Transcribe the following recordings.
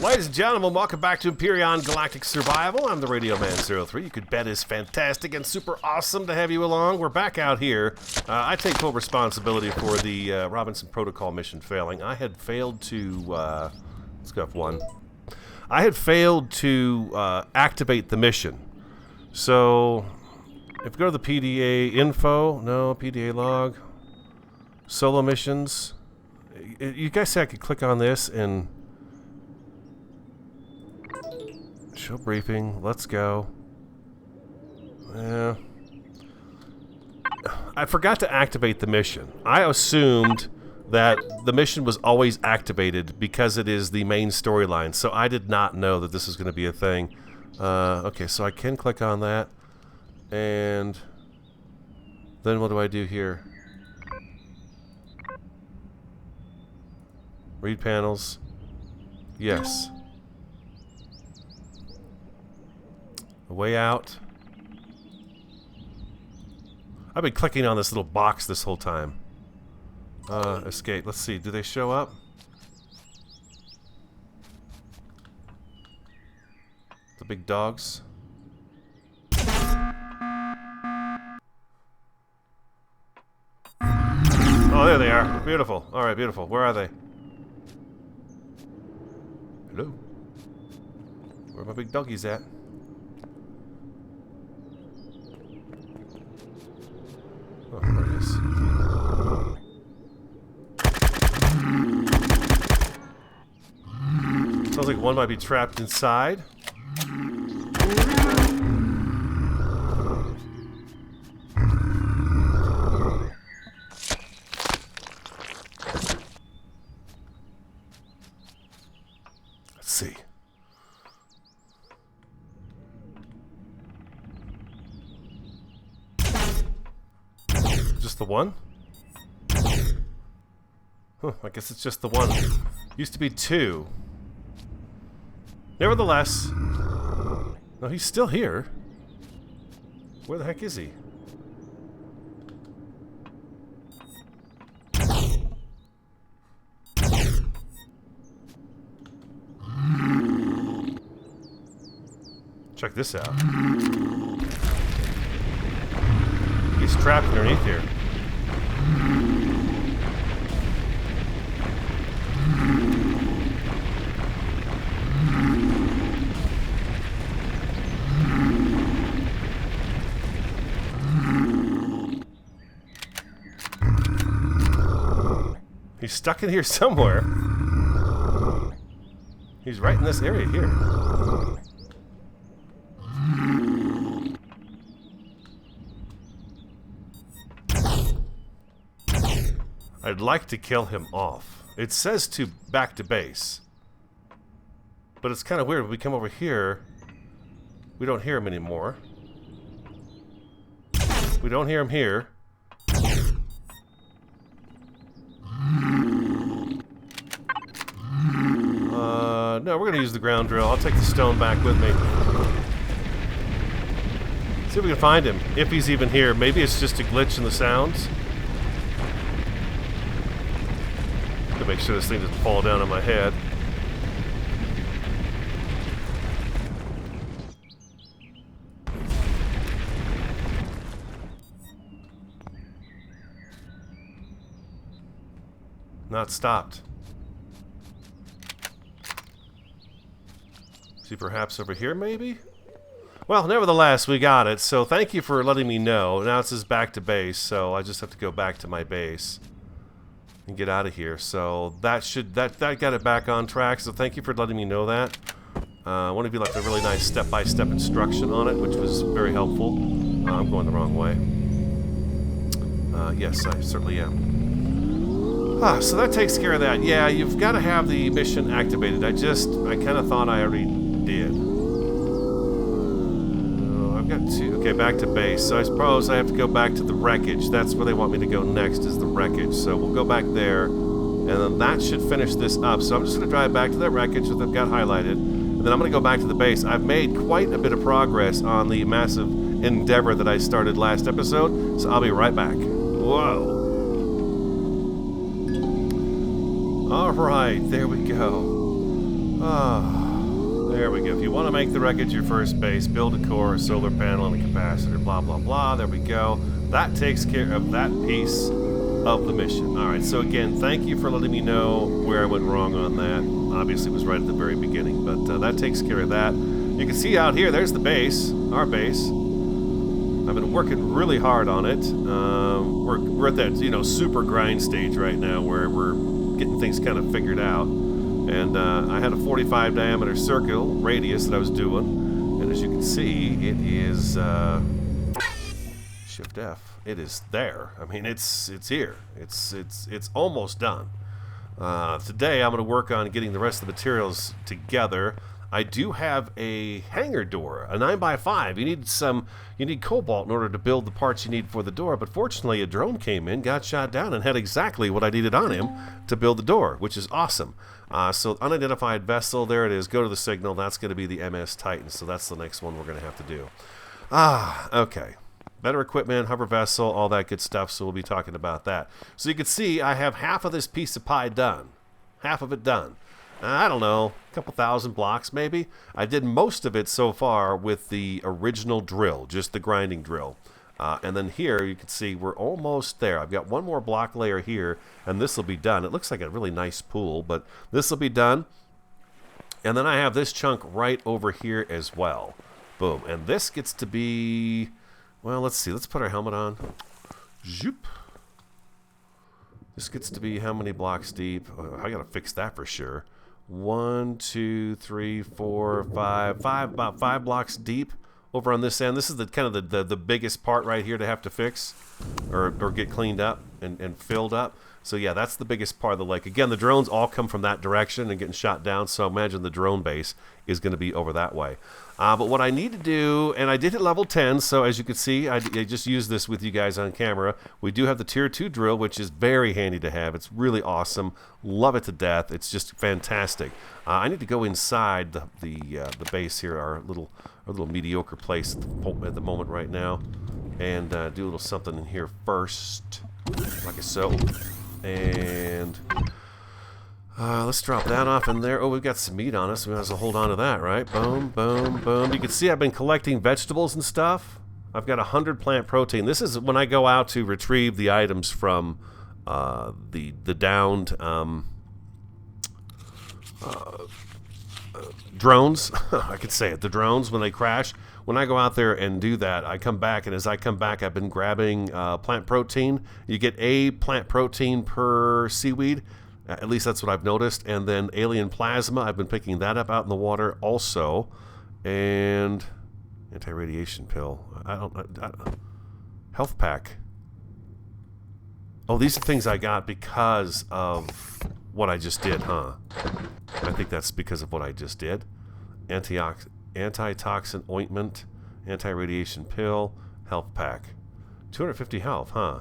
Ladies and gentlemen, welcome back to Empyrion Galactic Survival. I'm the Radio Man 03. You could bet it's fantastic and super awesome to have you along. We're back out here. I take full responsibility for the Robinson Protocol mission failing. I had failed to... let's go F1. I had failed to activate the mission. So, if you go to the PDA info... No, PDA log. Solo missions. You guys say I could click on this and... Show briefing. Let's go. Yeah. I forgot to activate the mission. I assumed that the mission was always activated because it is the main storyline. So I did not know that this was going to be a thing. Okay, so I can click on that. And then what do I do here? Read panels. Yes. A way out. I've been clicking on this little box this whole time. Escape. Let's see. Do they show up? The big dogs. Oh, there they are. Beautiful. All right, beautiful. Where are they? Hello? Where are my big doggies at? Oh, there it is. Sounds like one might be trapped inside. Let's see. Just the one? Huh, I guess it's just the one. Used to be two. Nevertheless... No, he's still here. Where the heck is he? Check this out. He's trapped underneath here. He's stuck in here somewhere. He's right in this area here. I'd like to kill him off. It says to back to base. But it's kind of weird. When we come over here, we don't hear him anymore. We don't hear him here. No, we're going to use the ground drill. I'll take the stone back with me. See if we can find him. If he's even here. Maybe it's just a glitch in the sounds. To make sure this thing doesn't fall down on my head. Not stopped. See, perhaps over here, maybe? Well, nevertheless, we got it. So thank you for letting me know. Now it says back to base, so I just have to go back to my base and get out of here. So that got it back on track. So thank you for letting me know that. One of you left a really nice step-by-step instruction on it, which was very helpful. I'm going the wrong way. Yes, I certainly am. So that takes care of that. Yeah, you've got to have the mission activated. I kind of thought I already did. I've got two. Okay, back to base. So I suppose I have to go back to the wreckage. That's where they want me to go next, is the wreckage. So we'll go back there, and then that should finish this up. So I'm just going to drive back to that wreckage that I've got highlighted, and then I'm going to go back to the base. I've made quite a bit of progress on the massive endeavor that I started last episode, so I'll be right back. Whoa. Alright, there we go. Oh, there we go. If you want to make the wreckage your first base, build a core, a solar panel, and a capacitor, blah, blah, blah. There we go. That takes care of that piece of the mission. All right, so again, thank you for letting me know where I went wrong on that. Obviously, it was right at the very beginning, but that takes care of that. You can see out here, there's the base, our base. I've been working really hard on it. We're at that, super grind stage right now where we're getting things kind of figured out. And I had a 45 diameter circle radius that I was doing, and as you can see, it is Shift F. It is there. I mean, it's here. It's almost done. Today, I'm going to work on getting the rest of the materials together. I do have a hangar door, a 9x5. You need cobalt in order to build the parts you need for the door, but fortunately a drone came in, got shot down, and had exactly what I needed on him to build the door, which is awesome. So unidentified vessel, there it is. Go to the signal. That's going to be the MS Titan, so that's the next one we're going to have to do. Okay. Better equipment, hover vessel, all that good stuff, so we'll be talking about that. So you can see I have half of this piece of pie done. Half of it done. I don't know, a couple thousand blocks maybe. I did most of it so far with the original drill, just the grinding drill. And then here you can see we're almost there. I've got one more block layer here, and this will be done. It looks like a really nice pool, but this will be done. And then I have this chunk right over here as well. Boom. And this gets to be, well, let's see. Let's put our helmet on. Zoop. This gets to be how many blocks deep? I got to fix that for sure. 1, 2, 3, 4, 5, about 5 blocks deep over on this end. This is the kind of the biggest part right here to have to fix or get cleaned up and filled up. So yeah, that's the biggest part of the lake. Again, the drones all come from that direction and getting shot down, so imagine the drone base is going to be over that way. But what I need to do, and I did hit level 10, so as you can see, I just used this with you guys on camera. We do have the tier 2 drill, which is very handy to have. It's really awesome. Love it to death. It's just fantastic. I need to go inside the base here, our little mediocre place at the moment right now, and do a little something in here first, like so. And let's drop that off in there. Oh, we've got some meat on us. We might as well hold on to that, right? Boom, boom, boom. You can see I've been collecting vegetables and stuff. I've got 100 plant protein. This is when I go out to retrieve the items from the downed drones. I could say it. The drones, when they crash. When I go out there and do that, I come back, and as I come back, I've been grabbing plant protein. You get a plant protein per seaweed. At least that's what I've noticed. And then alien plasma, I've been picking that up out in the water also. And anti-radiation pill. I don't health pack. Oh, these are things I got because of what I just did, huh? I think that's because of what I just did. Antitoxin ointment, anti-radiation pill, health pack. 250 health, huh?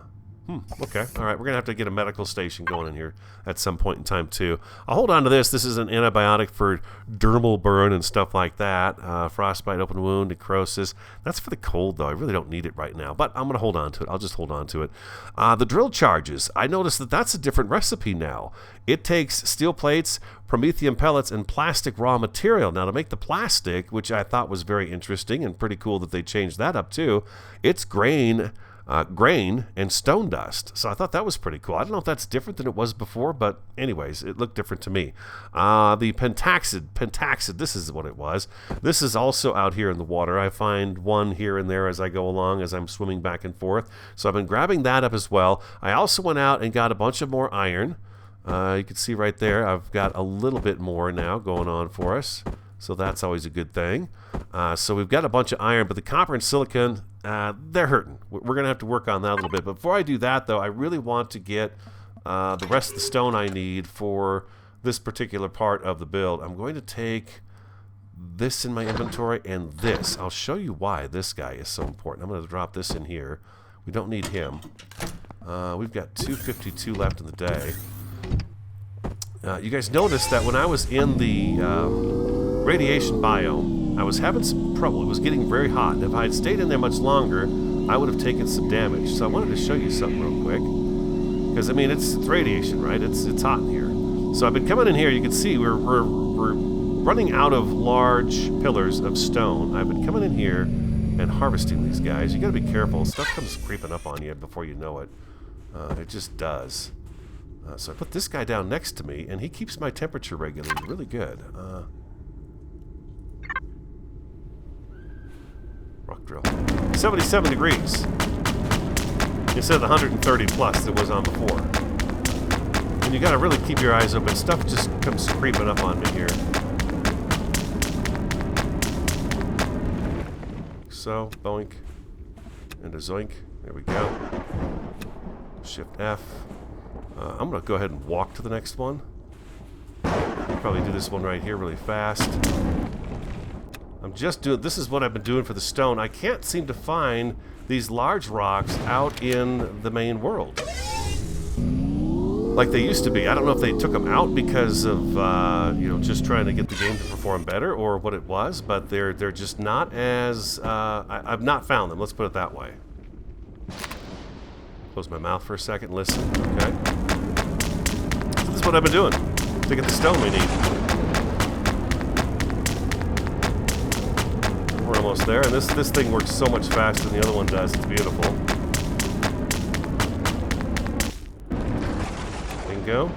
Okay. All right. We're going to have to get a medical station going in here at some point in time, too. I'll hold on to this. This is an antibiotic for dermal burn and stuff like that. Frostbite, open wound, necrosis. That's for the cold, though. I really don't need it right now, but I'm going to hold on to it. I'll just hold on to it. The drill charges. I noticed that that's a different recipe now. It takes steel plates, promethium pellets, and plastic raw material. Now, to make the plastic, which I thought was very interesting and pretty cool that they changed that up, too, it's grain and stone dust. So I thought that was pretty cool. I don't know if that's different than it was before, but anyways, it looked different to me. The pentaxid, this is what it was. This is also out here in the water. I find one here and there as I go along, as I'm swimming back and forth. So I've been grabbing that up as well. I also went out and got a bunch of more iron. You can see right there, I've got a little bit more now going on for us. So that's always a good thing. So we've got a bunch of iron, but the copper and silicon, they're hurting. We're going to have to work on that a little bit. But before I do that, though, I really want to get the rest of the stone I need for this particular part of the build. I'm going to take this in my inventory and this. I'll show you why this guy is so important. I'm going to drop this in here. We don't need him. We've got 252 left in the day. You guys noticed that when I was in the radiation biome, I was having some trouble. It was getting very hot, and if I had stayed in there much longer, I would have taken some damage. So I wanted to show you something real quick, because I mean it's radiation, right? It's hot in here. So I've been coming in here. You can see we're running out of large pillars of stone. I've been coming in here and harvesting these guys. You gotta be careful. Stuff comes creeping up on you before you know it. It just does. So I put this guy down next to me, and he keeps my temperature regulated really good. Rock drill. 77 degrees. Instead of the 130 plus that was on before. And you gotta really keep your eyes open. Stuff just comes creeping up on me here. So, boink. And a zoink. There we go. Shift F. I'm gonna go ahead and walk to the next one. Probably do this one right here really fast. I'm just doing, this is what I've been doing for the stone. I can't seem to find these large rocks out in the main world like they used to be. I don't know if they took them out because of you know, just trying to get the game to perform better or what it was, but they're just not as I've not found them. Let's put it that way. Close my mouth for a second. Listen. Okay. So this is what I've been doing to get the stone we need. We're almost there, and this thing works so much faster than the other one does. It's beautiful. Bingo.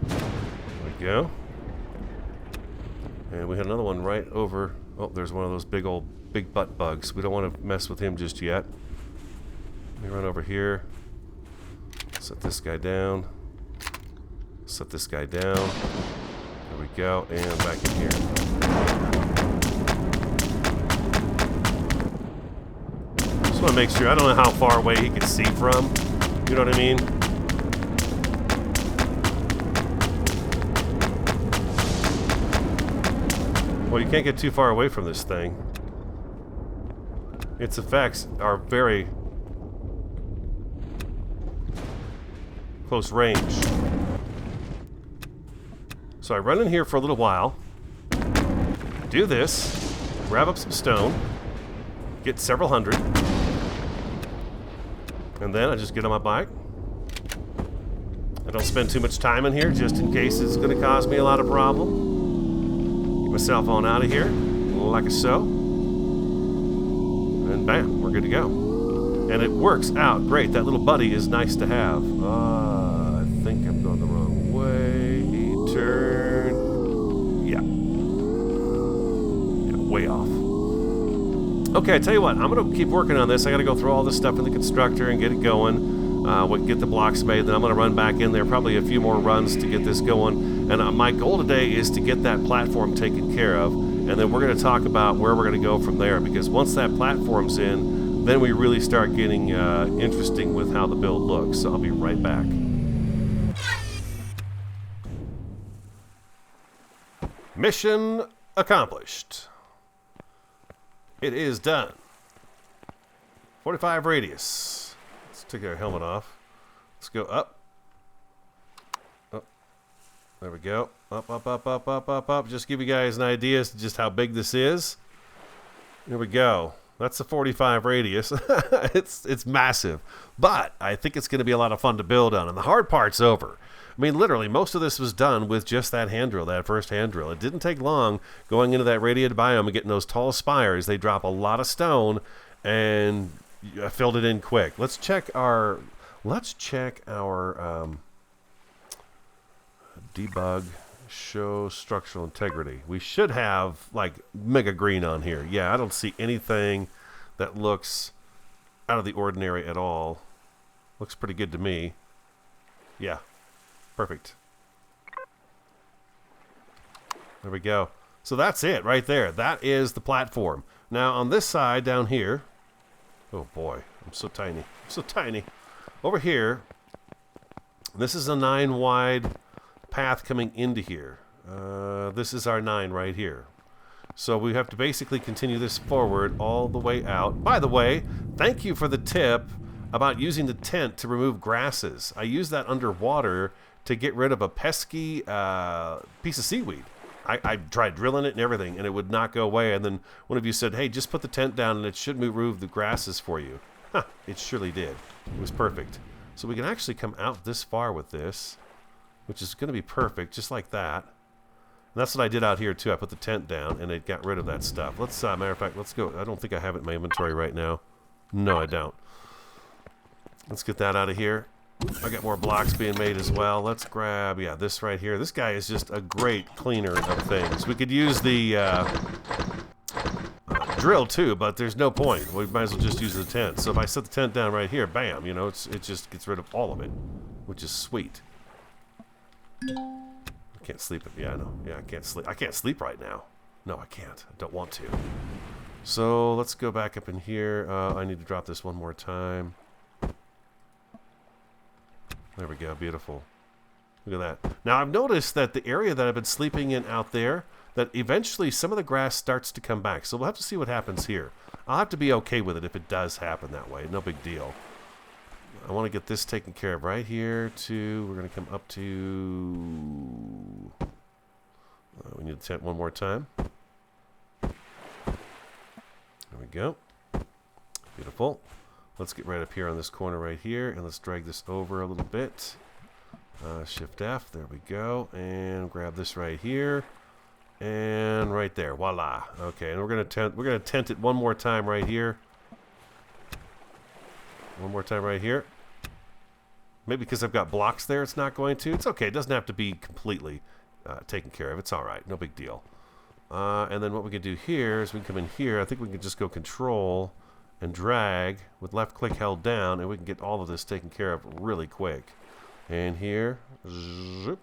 There we go. And we had another one right over. Oh, there's one of those big butt bugs. We don't want to mess with him just yet. Let me run over here. Set this guy down. Set this guy down. There we go. And back in here. Just want to make sure. I don't know how far away he can see from. You know what I mean? Well, you can't get too far away from this thing. Its effects are very close range. So I run in here for a little while, do this, grab up some stone, get several hundred, and then I just get on my bike. I don't spend too much time in here just in case it's going to cause me a lot of problem. Get myself on out of here, like so, and bam, we're good to go. And it works out great. That little buddy is nice to have. I think I'm going the wrong way. Turn. Yeah. Yeah, way off. Okay, I tell you what. I'm going to keep working on this. I got to go through all this stuff in the constructor and get it going. Get the blocks made. Then I'm going to run back in there. Probably a few more runs to get this going. And my goal today is to get that platform taken care of. And then we're going to talk about where we're going to go from there. Because once that platform's in, then we really start getting interesting with how the build looks. So I'll be right back. Mission accomplished. It is done. 45 radius. Let's take our helmet off. Let's go up. Up. There we go. Up, up, up, up, up, up, up. Just give you guys an idea as to just how big this is. Here we go. That's a 45 radius. It's massive. But I think it's going to be a lot of fun to build on. And the hard part's over. I mean, literally, most of this was done with just that hand drill, that first hand drill. It didn't take long going into that radiated biome and getting those tall spires. They drop a lot of stone, and I filled it in quick. Let's check our debug, show structural integrity. We should have like mega green on here. Yeah, I don't see anything that looks out of the ordinary at all. Looks pretty good to me. Yeah. Perfect. There we go. So that's it right there. That is the platform. Now on this side down here, oh boy, I'm so tiny. I'm so tiny. Over here, this is a 9 wide path coming into here. This is our 9 right here. So we have to basically continue this forward all the way out. By the way, thank you for the tip about using the tent to remove grasses. I use that underwater to get rid of a pesky piece of seaweed. I tried drilling it and everything, and it would not go away. And then one of you said, hey, just put the tent down and it should remove the grasses for you. Huh, it surely did. It was perfect. So we can actually come out this far with this, which is going to be perfect, just like that. And that's what I did out here too. I put the tent down and it got rid of that stuff. Let's, matter of fact, let's go. I don't think I have it in my inventory right now. No, I don't. Let's get that out of here. I got more blocks being made as well. Let's grab, yeah, this right here. This guy is just a great cleaner of things. We could use the drill too, but there's no point. We might as well just use the tent. So if I set the tent down right here, bam, you know, it just gets rid of all of it, which is sweet. I can't sleep. Yeah, I know. Yeah, I can't sleep. I can't sleep right now. No, I can't. I don't want to. So let's go back up in here. I need to drop this one more time. There we go. Beautiful. Look at that. Now, I've noticed that the area that I've been sleeping in out there, that eventually some of the grass starts to come back. So we'll have to see what happens here. I'll have to be okay with it if it does happen that way. No big deal. I want to get this taken care of right here, too. We're going to come up to... we need the tent one more time. There we go. Beautiful. Let's get right up here on this corner right here, and let's drag this over a little bit. Shift F, there we go, and grab this right here, and right there, voila. Okay, and we're gonna tent it one more time right here. One more time right here. Maybe because I've got blocks there, it's not going to. It's okay. It doesn't have to be completely taken care of. It's all right. No big deal. And then what we can do here is we can come in here. I think we can just go Control and drag with left click held down, and we can get all of this taken care of really quick. And here, zip.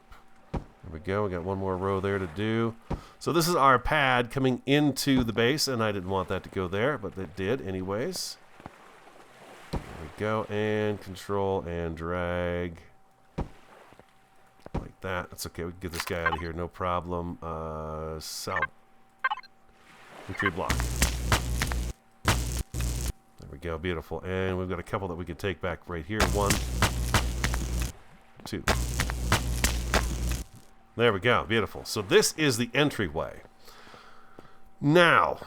There we go. We got one more row there to do. So this is our pad coming into the base, and I didn't want that to go there, but it did anyways. There we go, and Control and drag like that. That's okay. We can get this guy out of here, no problem. Retrieve block. There we go, beautiful. And we've got a couple that we can take back right here. 1, 2. There we go, beautiful. So this is the entryway. Now,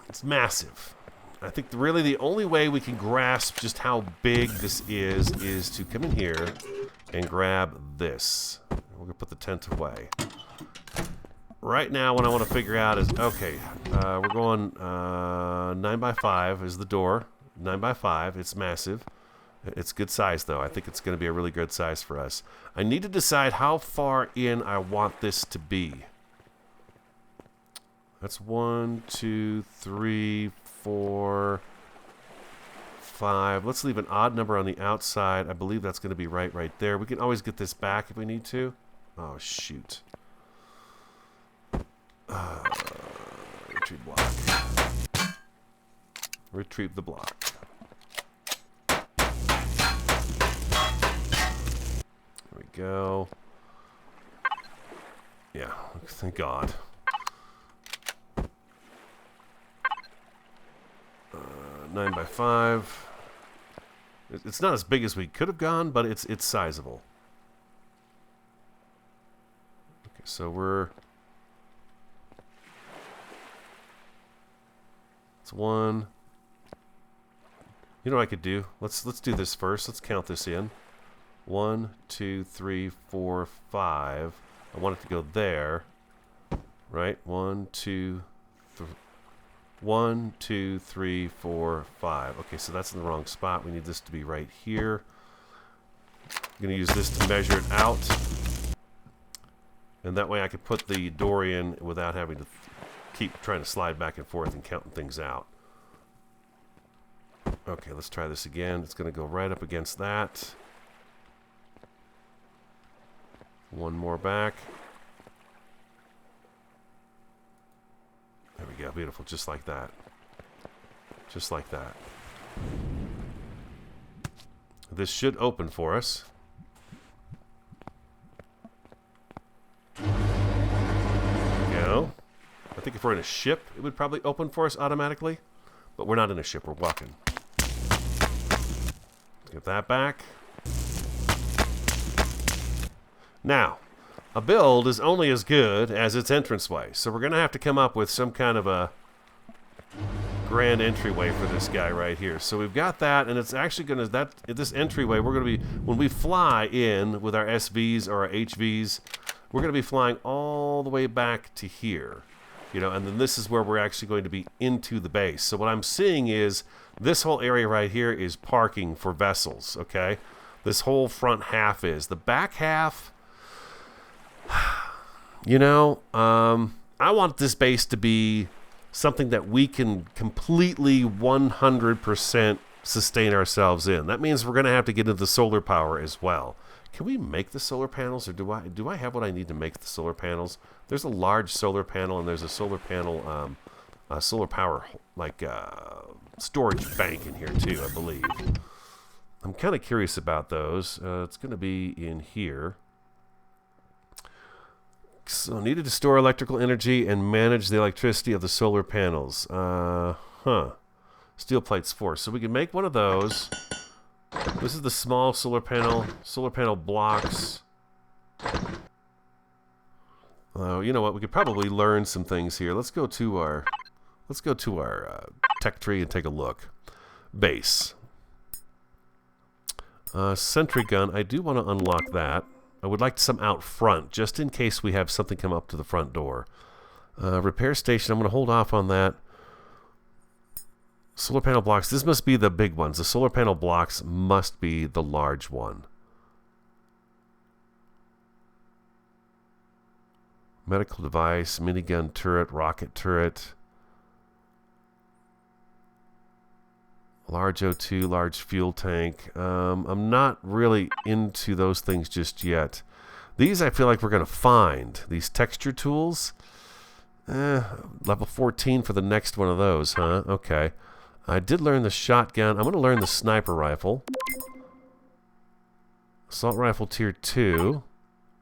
it's massive. I think really the only way we can grasp just how big this is to come in here and grab this. We're going to put the tent away. Right now what I want to figure out is, okay, we're going 9x5 is the door. 9x5, it's massive. It's good size though. I think it's going to be a really good size for us. I need to decide how far in I want this to be. That's 1, 2, 3, 4, 5. Let's leave an odd number on the outside. I believe that's going to be right there. We can always get this back if we need to. Oh, shoot. Retrieve block. Retrieve the block. There we go. Yeah, thank God. 9x5. It's not as big as we could have gone, but it's sizable. Okay, so we're... It's 1. You know what I could do? Let's do this first. Let's count this in. 1, 2, 3, 4, 5. I want it to go there. Right? 1, 2, 3. 1, 2, 3, 4, 5. Okay, so that's in the wrong spot. We need this to be right here. I'm going to use this to measure it out. And that way I can put the door in without having to keep trying to slide back and forth and counting things out. Okay, let's try this again. It's going to go right up against that. One more back. There we go, beautiful, just like that. Just like that. This should open for us. There we go. I think if we're in a ship, it would probably open for us automatically. But we're not in a ship, we're walking. Let's get that back. Now, a build is only as good as its entranceway, so we're going to have to come up with some kind of a grand entryway for this guy right here. So we've got that, and it's actually going to, this entryway, we're going to be, when we fly in with our SVs or our HVs, we're going to be flying all all the way back to here. You know, and then this is where we're actually going to be into the base. So what I'm seeing is this whole area right here is parking for vessels, okay? This whole front half is. The back half, you know, I want this base to be something that we can completely 100% sustain ourselves in. That means we're going to have to get into the solar power as well. Can we make the solar panels, or do I have what I need to make the solar panels? There's a large solar panel, and there's a solar panel, solar power, like, storage bank in here, too, I believe. I'm kind of curious about those. It's going to be in here. So needed to store electrical energy and manage the electricity of the solar panels. Steel plates 4. So we can make one of those. This is the small solar panel blocks. You know what? We could probably learn some things here. Let's go to our tech tree and take a look. Base. Sentry gun. I do want to unlock that. I would like some out front, just in case we have something come up to the front door. Repair station. I'm going to hold off on that. Solar panel blocks. This must be the big ones. The solar panel blocks must be the large one. Medical device, minigun turret, rocket turret. Large O2, large fuel tank. I'm not really into those things just yet. These I feel like we're going to find. These texture tools. Level 14 for the next one of those, huh? Okay. I did learn the shotgun. I'm going to learn the sniper rifle. Assault rifle tier 2.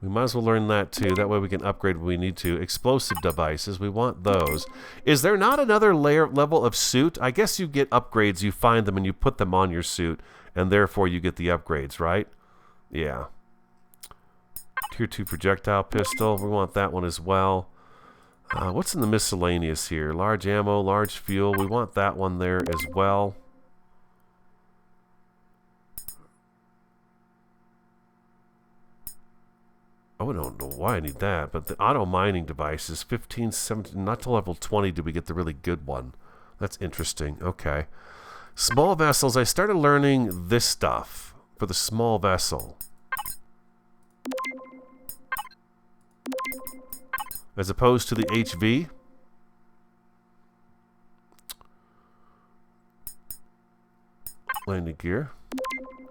We might as well learn that too. That way we can upgrade when we need to. Explosive devices. We want those. Is there not another level of suit? I guess you get upgrades. You find them and you put them on your suit. And therefore you get the upgrades, right? Yeah. Tier 2 projectile pistol. We want that one as well. What's in the miscellaneous here? Large ammo, large fuel. We want that one there as well. Oh, I don't know why I need that, but the auto mining device is 15, 17, not to level 20 do we get the really good one. That's interesting. Okay. Small vessels. I started learning this stuff for the small vessel. As opposed to the HV. Landing gear.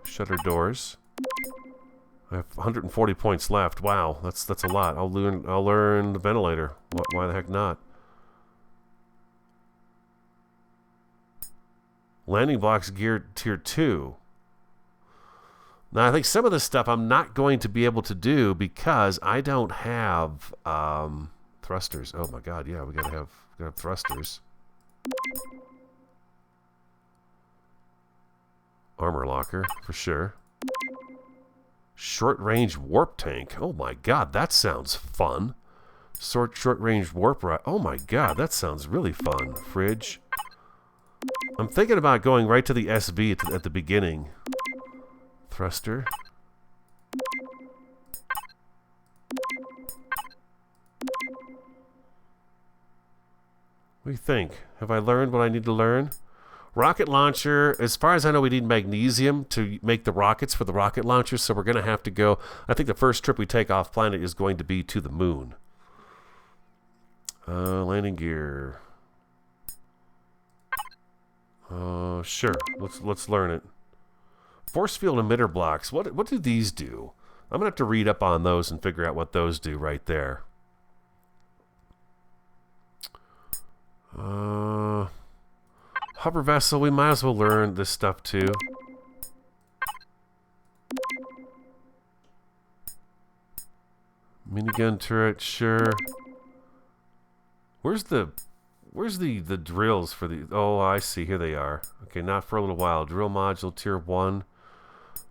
Shutter doors. I have 140 points left. Wow, that's a lot. I'll learn the ventilator. Why the heck not? Landing blocks gear tier 2. Now I think some of this stuff I'm not going to be able to do because I don't have thrusters. Oh my god, yeah, we gotta have thrusters. Armor locker for sure. Short range warp tank. Oh my god, that sounds fun. Short range warp ride. Oh my god, that sounds really fun. Fridge. I'm thinking about going right to the SV at the beginning. Thruster. What do you think? Have I learned what I need to learn? Rocket launcher. As far as I know, we need magnesium to make the rockets for the rocket launcher, so we're going to have to go. I think the first trip we take off planet is going to be to the moon. Landing gear. Sure. Let's learn it. Force field emitter blocks. What do these do? I'm gonna have to read up on those and figure out what those do right there. Hover vessel. We might as well learn this stuff too. Minigun turret. Sure. Where's the drills for the... Oh, I see. Here they are. Okay, not for a little while. Drill module tier 1.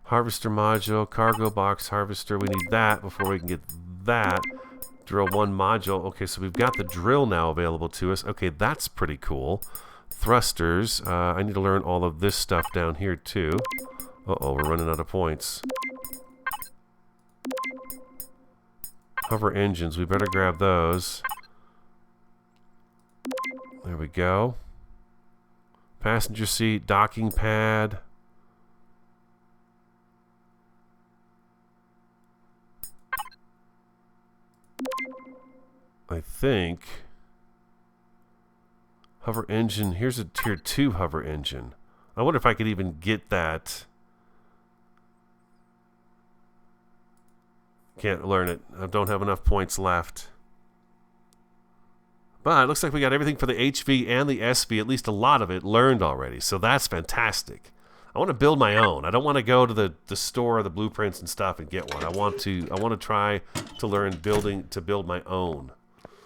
Harvester module. Cargo box harvester. We need that before we can get that. Drill 1 module. Okay, so we've got the drill now available to us. Okay, that's pretty cool. Thrusters. I need to learn all of this stuff down here too. Uh-oh, we're running out of points. Hover engines. We better grab those. There we go. Passenger seat, docking pad. I think hover engine. Here's a tier 2 hover engine. I wonder if I could even get that. Can't learn it. I don't have enough points left. But it looks like we got everything for the HV and the SV, at least a lot of it, learned already. So that's fantastic. I want to build my own. I don't want to go to the store, the blueprints and stuff, and get one. I want to try to learn to build my own.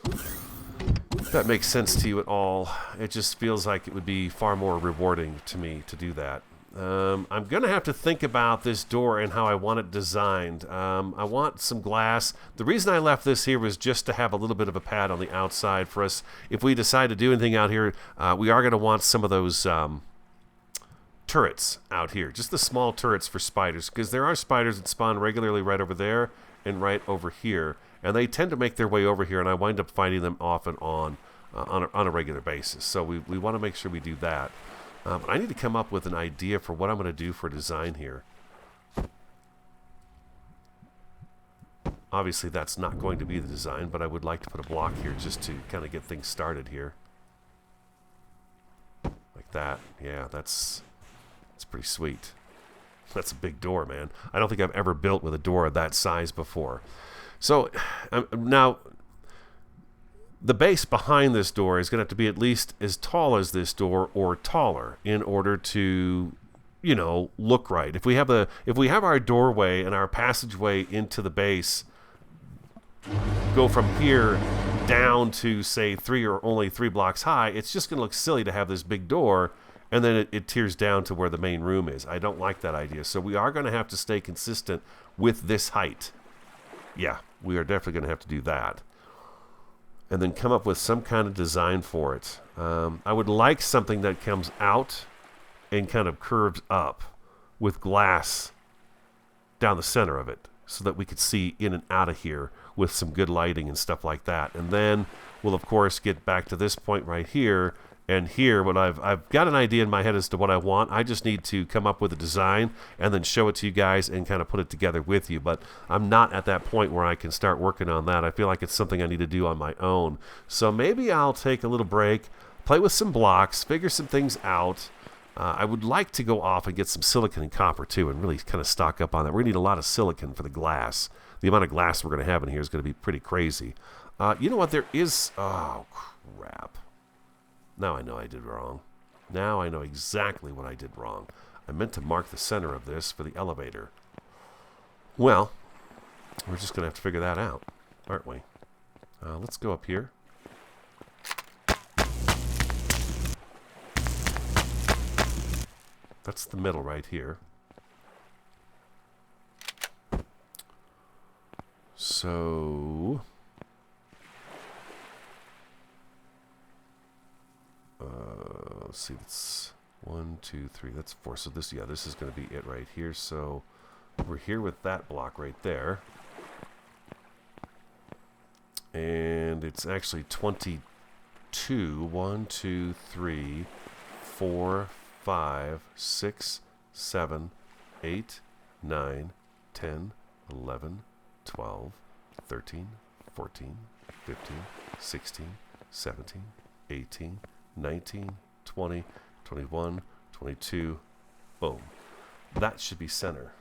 If that makes sense to you at all, it just feels like it would be far more rewarding to me to do that. I'm going to have to think about this door and how I want it designed. I want some glass. The reason I left this here was just to have a little bit of a pad on the outside for us. If we decide to do anything out here, we are going to want some of those turrets out here. Just the small turrets for spiders, because there are spiders that spawn regularly right over there and right over here. And they tend to make their way over here, and I wind up finding them off and on a regular basis. So we want to make sure we do that. But I need to come up with an idea for what I'm going to do for design here. Obviously, that's not going to be the design, but I would like to put a block here just to kind of get things started here. Like that. Yeah, that's pretty sweet. That's a big door, man. I don't think I've ever built with a door of that size before. So, now, the base behind this door is going to have to be at least as tall as this door or taller in order to, you know, look right. If we have our doorway and our passageway into the base go from here down to, say, only three blocks high, it's just going to look silly to have this big door and then it tears down to where the main room is. I don't like that idea. So we are going to have to stay consistent with this height. Yeah, we are definitely going to have to do that. And then come up with some kind of design for it. I would like something that comes out and kind of curves up with glass down the center of it so that we could see in and out of here with some good lighting and stuff like that. And then we'll, of course, get back to this point right here. And here, what I've got an idea in my head as to what I want. I just need to come up with a design and then show it to you guys and kind of put it together with you. But I'm not at that point where I can start working on that. I feel like it's something I need to do on my own. So maybe I'll take a little break, play with some blocks, figure some things out. I would like to go off and get some silicon and copper too and really kind of stock up on that. We're going to need a lot of silicon for the glass. The amount of glass we're going to have in here is going to be pretty crazy. You know what? There is... Oh, crap. Now I know I did wrong. Now I know exactly what I did wrong. I meant to mark the center of this for the elevator. Well, we're just going to have to figure that out, aren't we? Let's go up here. That's the middle right here. So... let's see, that's 1, 2, 3, that's 4. So this is going to be it right here. So we're here with that block right there. And it's actually 22. 1, 2, 3, 4, 5, 6, 7, 8, 9, 10, 11, 12, 13, 14, 15, 16, 17, 18, 19, 20, 21, 22, boom. That should be center.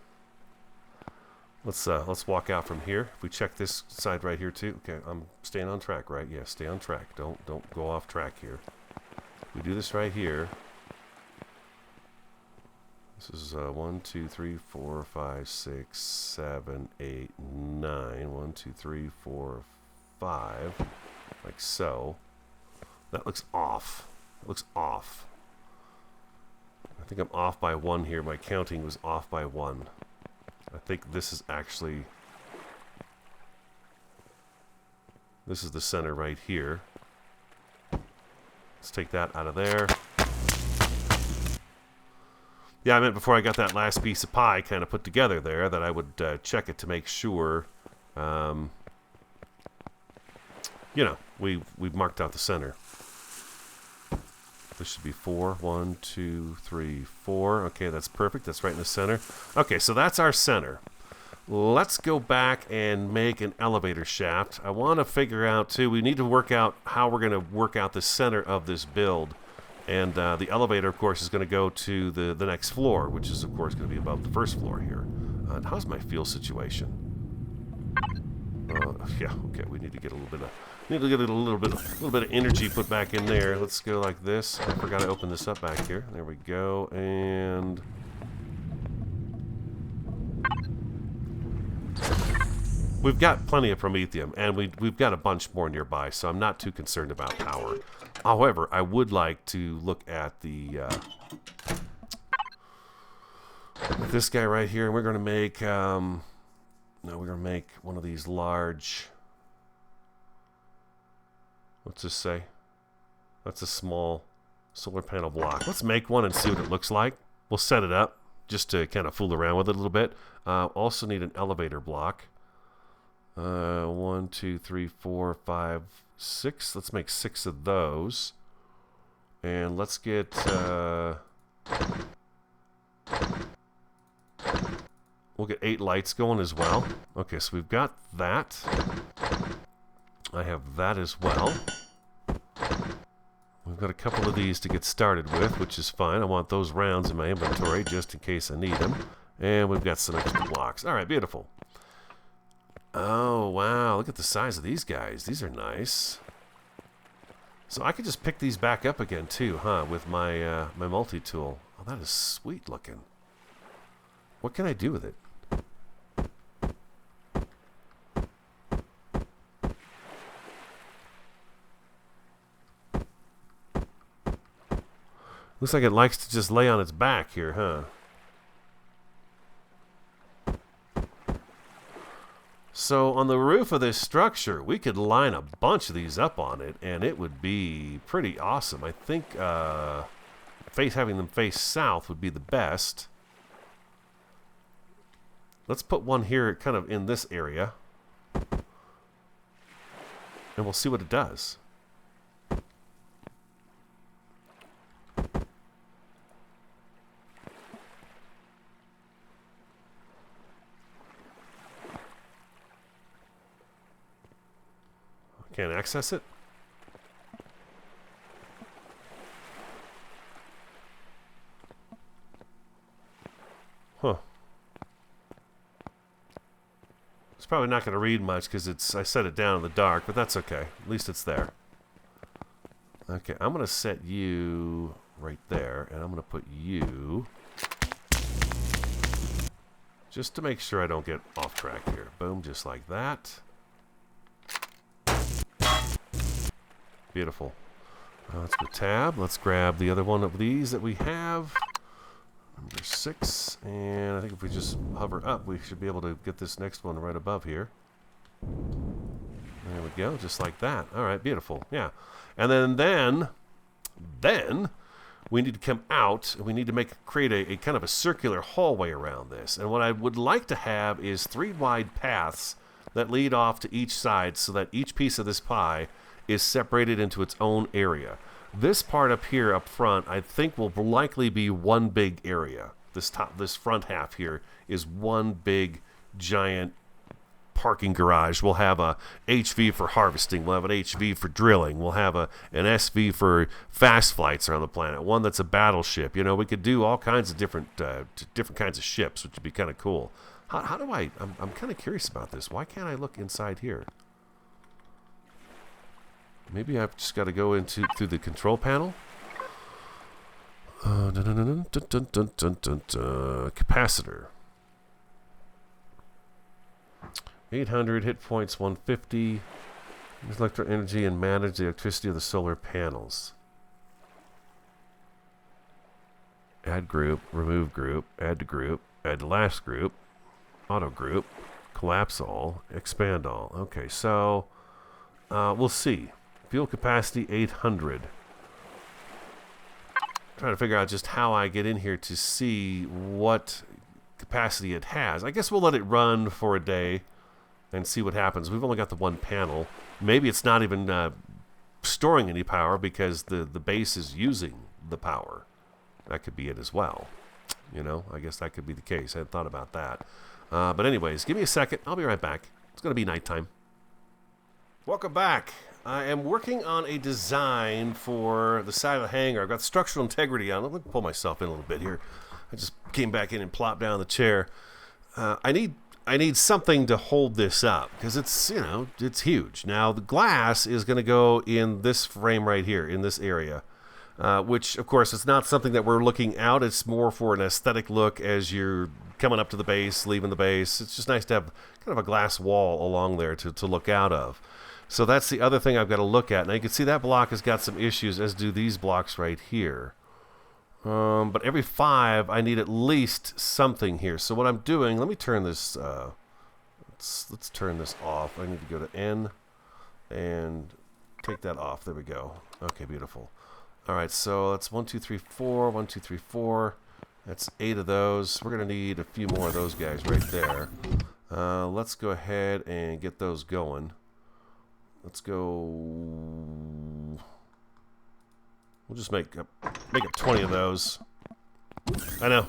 Let's walk out from here. If we check this side right here too. Okay, I'm staying on track, right? Yeah, stay on track. Don't go off track here. We do this right here. This is 1, 2, 3, 4, 5, 6, 7, 8, 9. 1, 2, 3, 4, 5. Like so. That looks off. It looks off. I think I'm off by 1 here. My counting was off by 1. I think this is actually... This is the center right here. Let's take that out of there. Yeah, I meant before I got that last piece of pie kind of put together there that I would check it to make sure you know, we've marked out the center. This should be 4. 1, 2, 3, 4. Okay, that's perfect. That's right in the center. Okay, so that's our center. Let's go back and make an elevator shaft. I want to figure out, too, we need to work out how we're going to work out the center of this build. And the elevator, of course, is going to go to the next floor, which is, of course, going to be above the first floor here. How's my fuel situation? Yeah, okay, we need to get a little bit of energy put back in there. Let's go like this. I forgot to open this up back here. There we go. And we've got plenty of promethium, and we've got a bunch more nearby, so I'm not too concerned about power. However, I would like to look at the this guy right here, and we're going to make no, we're going to make one of these large. What's this say? That's a small solar panel block. Let's make one and see what it looks like. We'll set it up just to kind of fool around with it a little bit. Also need an elevator block. 1, 2, 3, 4, 5, 6. Let's make 6 of those. And let's get... we'll get 8 lights going as well. Okay, so we've got that. I have that as well. We've got a couple of these to get started with, which is fine. I want those rounds in my inventory just in case I need them. And we've got some extra blocks. All right, beautiful. Oh, wow. Look at the size of these guys. These are nice. So I could just pick these back up again, too, huh, with my, my multi-tool. Oh, that is sweet looking. What can I do with it? Looks like it likes to just lay on its back here, huh? So on the roof of this structure, we could line a bunch of these up on it, and it would be pretty awesome. I think having them face south would be the best. Let's put one here kind of in this area, and we'll see what it does. Can't access it. Huh. It's probably not going to read much because I set it down in the dark, but that's okay. At least it's there. Okay, I'm going to set you right there, and I'm going to put you just to make sure I don't get off track here. Boom, just like that. Beautiful. Let's go tab. Let's grab the other one of these that we have. Number 6. And I think if we just hover up, we should be able to get this next one right above here. There we go. Just like that. All right. Beautiful. Yeah. And then we need to come out and we need to create a kind of a circular hallway around this. And what I would like to have is 3 wide paths that lead off to each side so that each piece of this pie is separated into its own area. This part up here up front, I think, will likely be one big area. This front half here is one big giant parking garage. We'll have a HV for harvesting. We'll have an HV for drilling. We'll have an SV for fast flights around the planet. One that's a battleship. You know, we could do all kinds of different kinds of ships, which would be kind of cool. How do I'm kind of curious about this. Why can't I look inside here? Maybe I've just got to go through the control panel. Capacitor. 800 hit points, 150. Use electric energy and manage the electricity of the solar panels. Add group, remove group, add to group, add to last group, auto group, collapse all, expand all. Okay, so we'll see. Fuel capacity 800. Trying to figure out just how I get in here to see what capacity it has. I guess we'll let it run for a day and see what happens. We've only got the one panel. Maybe it's not even storing any power because the base is using the power. That could be it as well. You know, I guess that could be the case. I hadn't thought about that. But anyways, give me a second. I'll be right back. It's going to be nighttime. Welcome back. I am working on a design for the side of the hangar. I've got structural integrity on. Let me pull myself in a little bit here. I just came back in and plopped down the chair. I need something to hold this up because it's, you know, it's huge. Now the glass is going to go in this frame right here in this area, which of course it's not something that we're looking out. It's more for an aesthetic look as you're coming up to the base, leaving the base. It's just nice to have kind of a glass wall along there to look out of. So that's the other thing I've got to look at. Now you can see that block has got some issues, as do these blocks right here. But every 5, I need at least something here. So what I'm doing, let me turn this, let's turn this off. I need to go to N and take that off. There we go. Okay, beautiful. All right, so that's 1, 2, 3, 4, 1, 2, 3, 4. That's 8 of those. We're going to need a few more of those guys right there. Let's go ahead and get those going. Let's go. We'll just make up 20 of those. I know.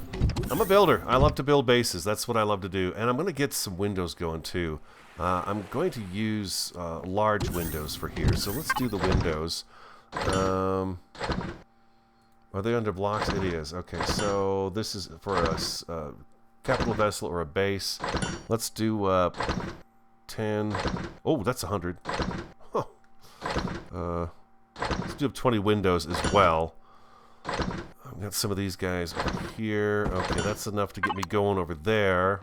I'm a builder. I love to build bases. That's what I love to do. And I'm going to get some windows going too. I'm going to use large windows for here. So let's do the windows. Are they under blocks? It is. Okay, so this is for a capital vessel or a base. Let's do 10. Oh, that's 100. Huh. Let's do 20 windows as well. I've got some of these guys over here. Okay, that's enough to get me going over there.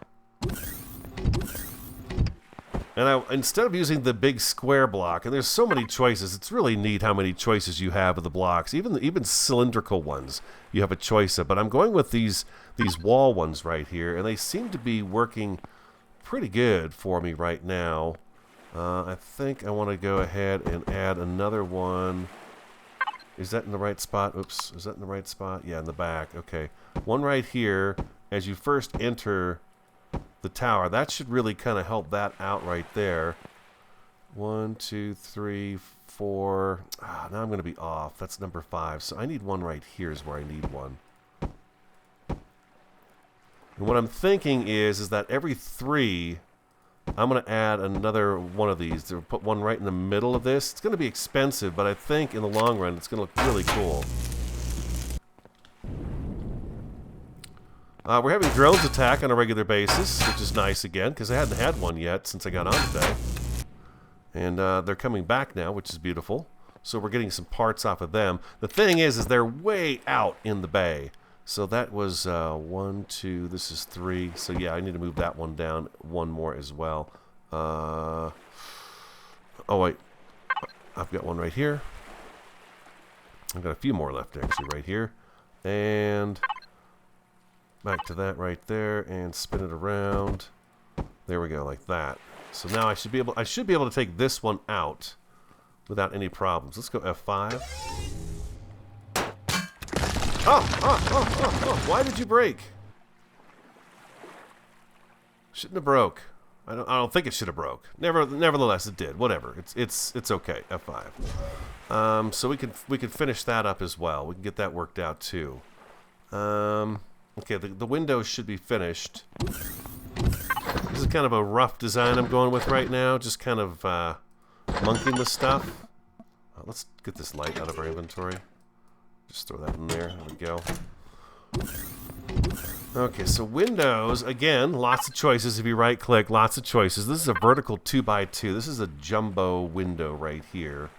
And instead of using the big square block, and there's so many choices, it's really neat how many choices you have of the blocks. Even cylindrical ones you have a choice of. But I'm going with these wall ones right here, and they seem to be working pretty good for me right now. I think I want to go ahead and add another one. Is that in the right spot? Oops, is that in the right spot? Yeah, in the back. Okay, one right here as you first enter the tower. That should really kind of help that out right there. 1, 2, 3, 4. Now I'm going to be off. That's number 5. So I need one right here is where I need one. And what I'm thinking is that every 3, I'm going to add another one of these. To put one right in the middle of this. It's going to be expensive, but I think in the long run it's going to look really cool. We're having drones attack on a regular basis, which is nice again, because I hadn't had one yet since I got on today. And they're coming back now, which is beautiful. So we're getting some parts off of them. The thing is they're way out in the bay. So that was 1, 2, this is 3. So yeah, I need to move that one down one more as well. Oh wait, I've got one right here. I've got a few more left actually right here. And back to that right there and spin it around. There we go, like that. So now I should be able to take this one out without any problems. Let's go F5. Oh, why did you break? Shouldn't have broke. I don't think it should have broke. Nevertheless, it did. Whatever. It's okay. F5. So we can finish that up as well. We can get that worked out too. Okay, the windows should be finished. This is kind of a rough design I'm going with right now. Just kind of monkeying with stuff. Let's get this light out of our inventory. Just throw that in there. There we go. Okay, so windows, again, lots of choices. If you right-click, lots of choices. This is a vertical 2x2. This is a jumbo window right here.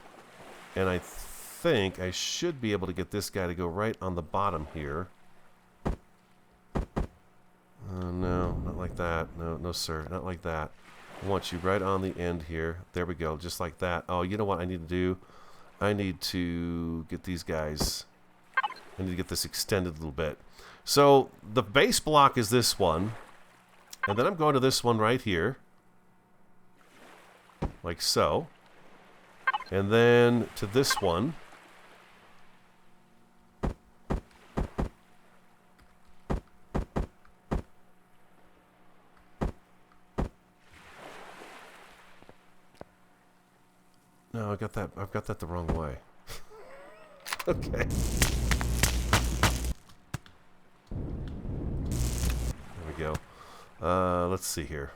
And I think I should be able to get this guy to go right on the bottom here. No, not like that. No, sir, not like that. I want you right on the end here. There we go, just like that. Oh, you know what I need to do? I need to get these guys... I need to get this extended a little bit. So the base block is this one. And then I'm going to this one right here. Like so. And then to this one. got that. I've got that the wrong way. Okay. There we go. Let's see here.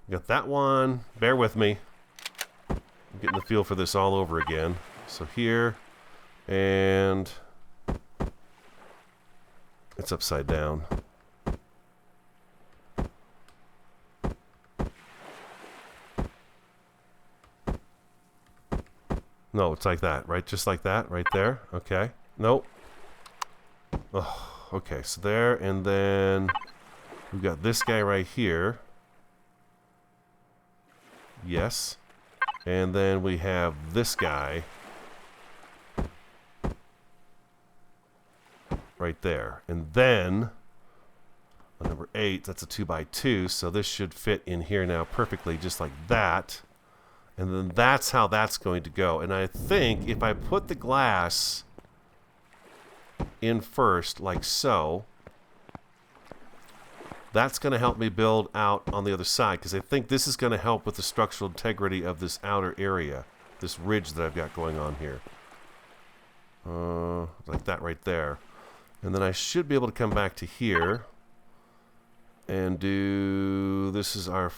We got that one. Bear with me. I'm getting the feel for this all over again. So here, and it's upside down. No, it's like that, right? Just like that, right there. Okay. Nope. Oh, okay, so there, and then we've got this guy right here. Yes. And then we have this guy right there. And then on number 8, that's a 2x2, so this should fit in here now perfectly, just like that. And then that's how that's going to go. And I think if I put the glass in first, like so, that's going to help me build out on the other side, because I think this is going to help with the structural integrity of this outer area, this ridge that I've got going on here. Like that right there. And then I should be able to come back to here and do, this is our,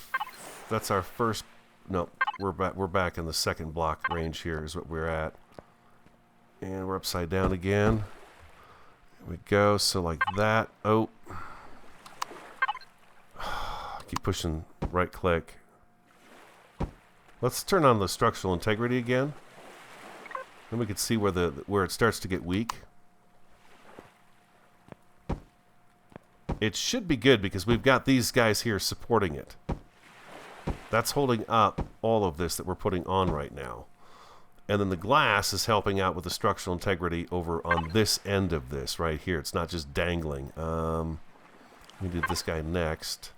that's our first, no, we're back in the second block range here is what we're at. And we're upside down again. Here we go, so like that. Oh. Keep pushing right click. Let's turn on the structural integrity again. Then we can see where it starts to get weak. It should be good because we've got these guys here supporting it. That's holding up all of this that we're putting on right now. And then the glass is helping out with the structural integrity over on this end of this right here. It's not just dangling. We do this guy next.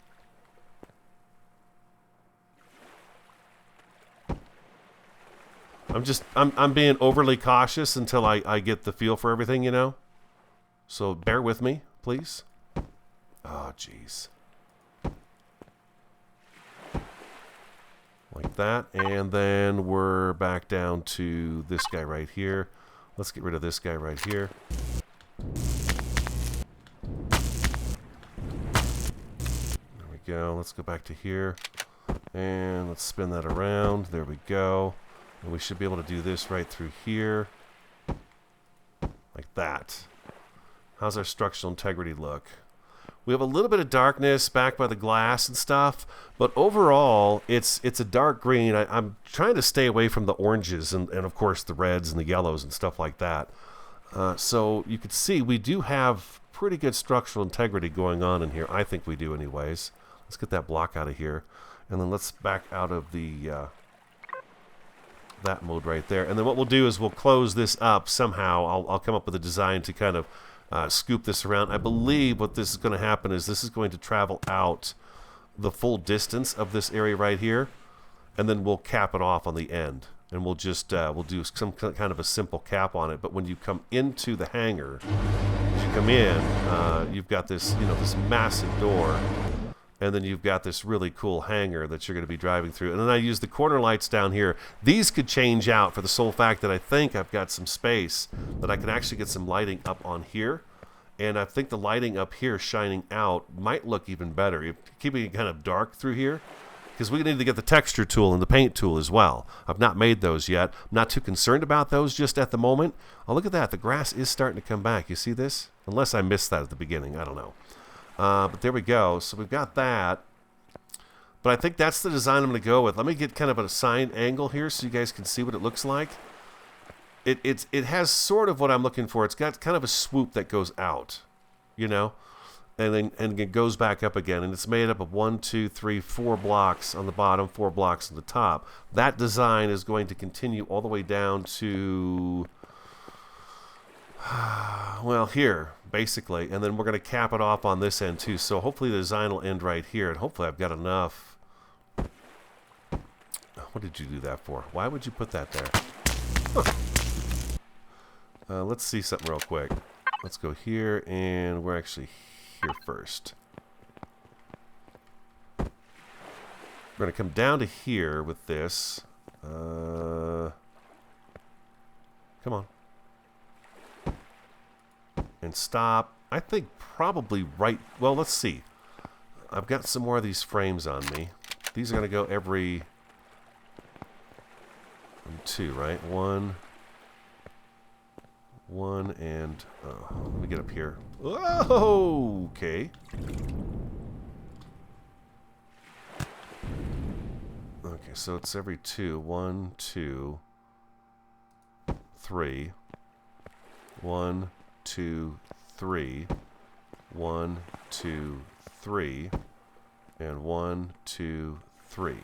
I'm being overly cautious until I get the feel for everything, you know? So bear with me, please. Oh, jeez. Like that, and then we're back down to this guy right here. Let's get rid of this guy right here. There we go. Let's go back to here, and let's spin that around. There we go. And we should be able to do this right through here. Like that. How's our structural integrity look? We have a little bit of darkness back by the glass and stuff, but overall, it's a dark green. I'm trying to stay away from the oranges and of course, the reds and the yellows and stuff like that. So you can see we do have pretty good structural integrity going on in here. I think we do anyways. Let's get that block out of here. And then let's back out of the that mode right there. And then what we'll do is we'll close this up somehow. I'll come up with a design to kind of scoop this around. I believe what this is going to happen is this is going to travel out the full distance of this area right here, and then we'll cap it off on the end, and we'll just we'll do some kind of a simple cap on it. But when you come into the hangar, as you come in, you've got this, you know, this massive door, and then you've got this really cool hangar that you're going to be driving through. And then I use the corner lights down here. These could change out for the sole fact that I think I've got some space that I can actually get some lighting up on here. And I think the lighting up here shining out might look even better. Keeping it kind of dark through here, because we need to get the texture tool and the paint tool as well. I've not made those yet. I'm not too concerned about those just at the moment. Oh, look at that. The grass is starting to come back. You see this? Unless I missed that at the beginning. I don't know. But there we go. So we've got that. But I think that's the design I'm going to go with. Let me get kind of a side angle here so you guys can see what it looks like. It has sort of what I'm looking for. It's got kind of a swoop that goes out, you know, and it goes back up again. And it's made up of 1, 2, 3, 4 blocks on the bottom, 4 blocks on the top. That design is going to continue all the way down to, well, here, basically. And then we're going to cap it off on this end, too. So hopefully the design will end right here. And hopefully I've got enough. What did you do that for? Why would you put that there? Huh. Let's see something real quick. Let's go here, and we're actually here first. We're going to come down to here with this. Come on. And stop. I think probably right... Well, let's see. I've got some more of these frames on me. These are going to go every... 2, right? 1... 1 and... let me get up here. Oh, okay. Okay, so it's every 2. 1, 2, 3. 1, 2, 3. 1, 2, 3. And 1, 2, 3.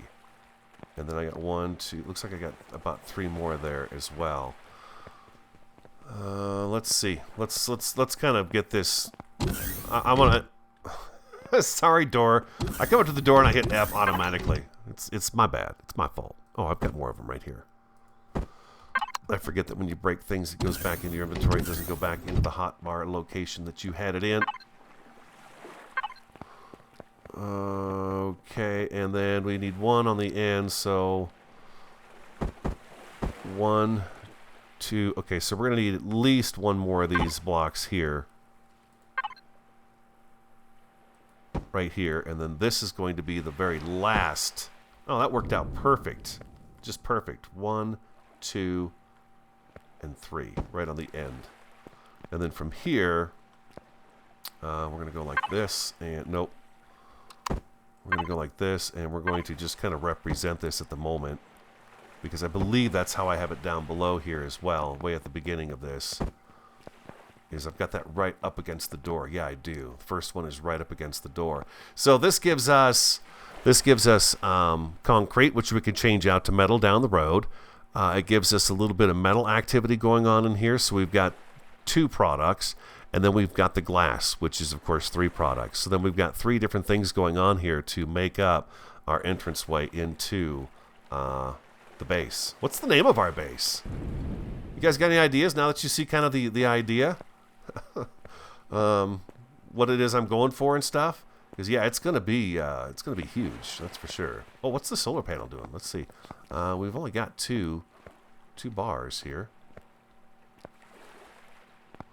And then I got 1, 2... Looks like I got about 3 more there as well. Let's see. Let's kind of get this. I want to. Sorry, door. I come up to the door and I hit F automatically. It's my bad. It's my fault. Oh, I've got more of them right here. I forget that when you break things, it goes back into your inventory. It doesn't go back into the hotbar location that you had it in. Okay, and then we need 1 on the end. So 1. 2. Okay, so we're going to need at least 1 more of these blocks here. Right here. And then this is going to be the very last. Oh, that worked out perfect. Just perfect. 1, 2, and 3. Right on the end. And then from here, we're going to go like this. And nope. We're going to go like this. And we're going to just kind of represent this at the moment. Because I believe that's how I have it down below here as well, way at the beginning of this. Is I've got that right up against the door. Yeah, I do. The first one is right up against the door. So this gives us concrete, which we could change out to metal down the road. It gives us a little bit of metal activity going on in here. So we've got 2 products, and then we've got the glass, which is of course 3 products. So then we've got 3 different things going on here to make up our entranceway into the base. What's the name of our base? You guys got any ideas now that you see kind of the idea? What it is I'm going for and stuff? Because yeah, it's gonna be huge, that's for sure. Oh, what's the solar panel doing? Let's see. We've only got two bars here.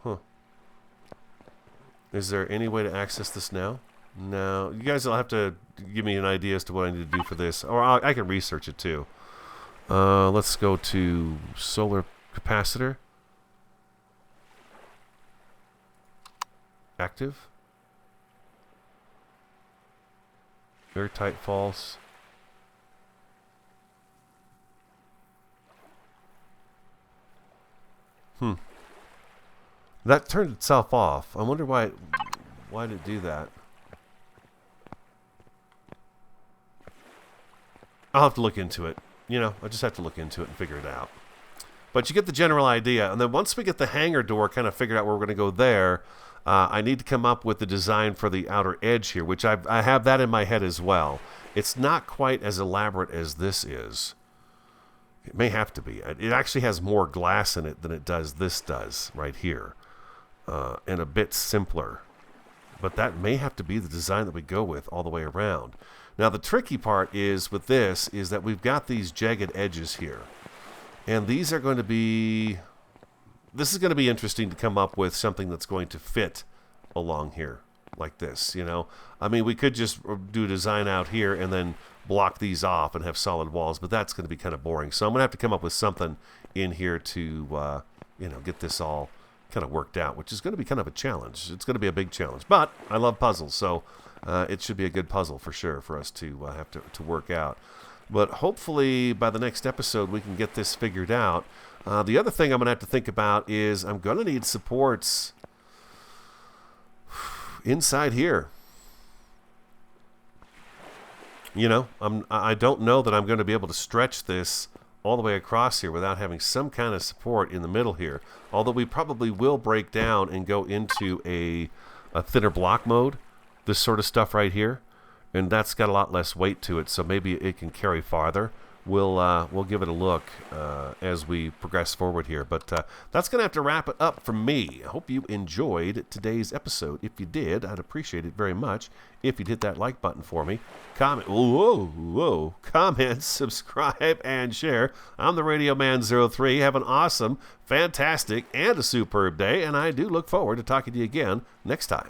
Huh. Is there any way to access this now? No. You guys will have to give me an idea as to what I need to do for this, or I can research it too. Let's go to solar capacitor. Active. Airtight false. That turned itself off. I wonder why did it do that? I'll have to look into it. You know, I just have to look into it and figure it out. But you get the general idea. And then once we get the hangar door kind of figured out where we're going to go there, I need to come up with the design for the outer edge here, which I have that in my head as well. It's not quite as elaborate as this is. It may have to be. It actually has more glass in it than this does right here. And a bit simpler. But that may have to be the design that we go with all the way around. Now the tricky part is with this is that we've got these jagged edges here. And these are going to be... This is going to be interesting to come up with something that's going to fit along here like this, you know. I mean, we could just do a design out here and then block these off and have solid walls, but that's going to be kind of boring. So I'm going to have to come up with something in here to, you know, get this all kind of worked out, which is going to be kind of a challenge. It's going to be a big challenge, but I love puzzles, so it should be a good puzzle for sure for us to have to work out. But hopefully by the next episode we can get this figured out. The other thing I'm going to have to think about is I'm going to need supports inside here. You know, I don't know that I'm going to be able to stretch this all the way across here without having some kind of support in the middle here. Although we probably will break down and go into a thinner block mode, this sort of stuff right here. And that's got a lot less weight to it, so maybe it can carry farther we'll give it a look as we progress forward here. But that's going to have to wrap it up for me. I hope you enjoyed today's episode. If you did, I'd appreciate it very much if you'd hit that like button for me. Comment, subscribe, and share. I'm the Radio Man 03. Have an awesome, fantastic, and a superb day, and I do look forward to talking to you again next time.